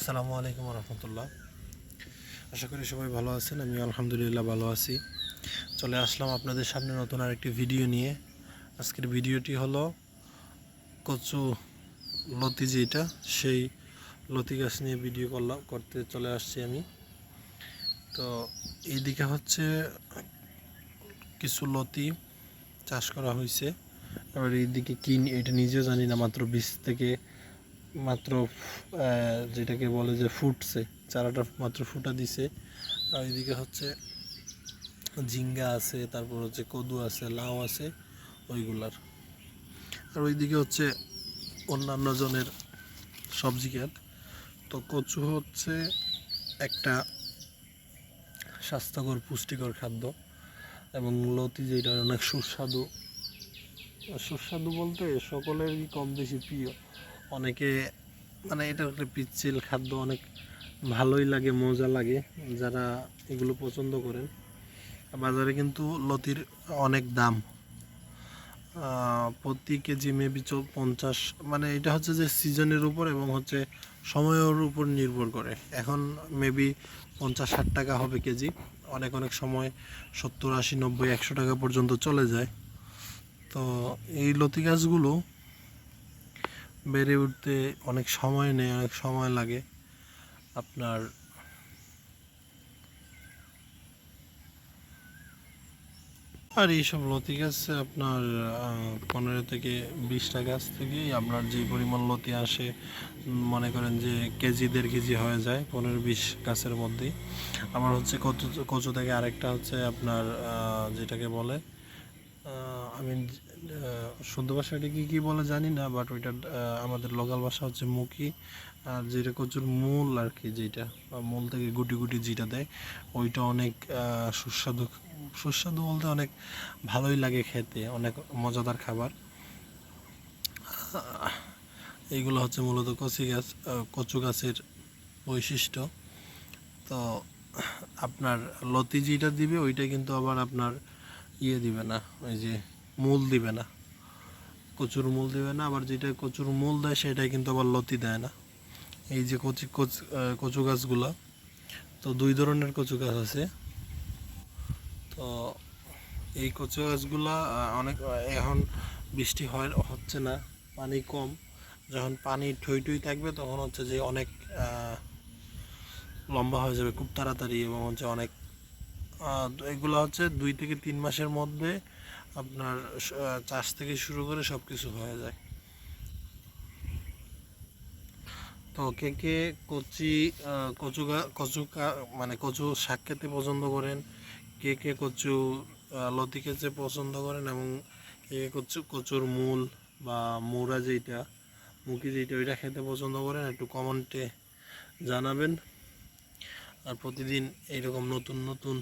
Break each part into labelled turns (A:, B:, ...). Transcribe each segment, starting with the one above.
A: আসসালামু আলাইকুম রহমতুল্লাহ। আশা করি সবাই ভালো আছেন। আমি আলহামদুলিল্লাহ ভালো আছি। চলে আসলাম আপনাদের সামনে নতুন আরেকটি ভিডিও নিয়ে। আজকের ভিডিওটি হলো কচু লতি, যেটা সেই লতি গাছ নিয়ে ভিডিও করতে চলে আসছি আমি। তো এইদিকে হচ্ছে কিছু লতি চাষ করা হয়েছে। এবার এইদিকে কি এটা নিজেও জানি না, মাত্র বীজ থেকে মাত্র যেটাকে বলে যে ফুটছে, চারাটা মাত্র ফুটা দিছে। আর এদিকে হচ্ছে ঝিঙ্গা আছে, তারপর হচ্ছে কদু আছে, লাউ আছে ওইগুলার। আর ওইদিকে হচ্ছে অন্যান্য জনের সবজি ক্ষেত। তো কচু হচ্ছে একটা স্বাস্থ্যকর পুষ্টিকর খাদ্য, এবং লতি যেটা অনেক সুস্বাদু। সুস্বাদু বলতে সকলেরই কম বেশি প্রিয়। অনেকে মানে এটা একটা পিচ্ছিল খাদ্য, অনেক ভালোই লাগে, মজা লাগে যারা এগুলো পছন্দ করেন। বাজারে কিন্তু লতির অনেক দাম, প্রতি কেজি মেবি 50, মানে এটা হচ্ছে যে সিজনের উপর এবং হচ্ছে সময়ের উপর নির্ভর করে। এখন মেবি 50-60 টাকা হবে কেজি, অনেক অনেক সময় 70-80-90-100 টাকা পর্যন্ত চলে যায়। তো এই লতি গাছগুলো বেড়ে উঠতে অনেক সময় নেয়, অনেক সময় লাগে আপনার। আর এইসব লতি গাছ আপনার 15 থেকে 20টা গাছ থেকেই আপনার যে পরিমাণ লতি আসে, মনে করেন যে কেজি 1.5 কেজি হয়ে যায় 15-20 গাছের মধ্যেই। আমার হচ্ছে কচু কচু থেকে আরেকটা হচ্ছে আপনার যেটাকে বলে, আমি শুদ্ধ ভাষাটা কী বলে জানি না, বাট ওইটা আমাদের লোকাল ভাষা হচ্ছে মুখি। আর যেটা কচুর মূল আর কি, যেটা মূল থেকে গুটি গুটি যেটা দেয়, ওইটা অনেক সুস্বাদু। সুস্বাদু বলতে অনেক ভালোই লাগে খেতে, অনেক মজাদার খাবার। এইগুলো হচ্ছে মূলত কচু গাছের বৈশিষ্ট্য। তো আপনার লতি যেটা দিবে ওইটা কিন্তু আবার আপনার দিবে না, ওই যে মূল দিবে না, কচুর মূল দিবে না। আবার যেটা কচুর মূল দেয় সেটাই কিন্তু আবার লতি দেয় না। এই যে কচু গাছগুলো, তো 2 ধরনের কচু গাছ আছে। তো এই কচু গাছগুলা অনেক এখন বৃষ্টি হচ্ছে না, পানি কম। যখন পানি ঠই ঠই থাকবে তখন হচ্ছে যে অনেক লম্বা হয়ে যাবে খুব তাড়াতাড়ি, এবং হচ্ছে অনেক এগুলো হচ্ছে 2 থেকে 3 মাসের মধ্যে আপনার চাষ থেকে শুরু করে সব কিছু হয়ে যায়। তো কে কে কচি মানে কচু শাক খেতে পছন্দ করেন, কে কে কচু লতি খেতে পছন্দ করেন, এবং কে কে কচুর মূল বা মুড়া যেটা মুখি যেটা ওইটা খেতে পছন্দ করেন, একটু কমেন্টে জানাবেন। আর প্রতিদিন এইরকম নতুন নতুন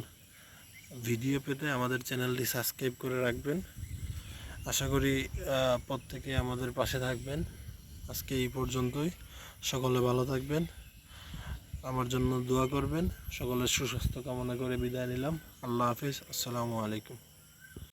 A: ভিডিও পেতে আমাদের চ্যানেলটি সাবস্ক্রাইব করে রাখবেন। আশা করি প্রত্যেকে আমাদের পাশে থাকবেন। আজকে এই পর্যন্তই। সকলে ভালো থাকবেন, আমার জন্য দোয়া করবেন। সকলের সুস্বাস্থ্য কামনা করে বিদায় নিলাম। আল্লাহ হাফিজ। আসসালামু আলাইকুম।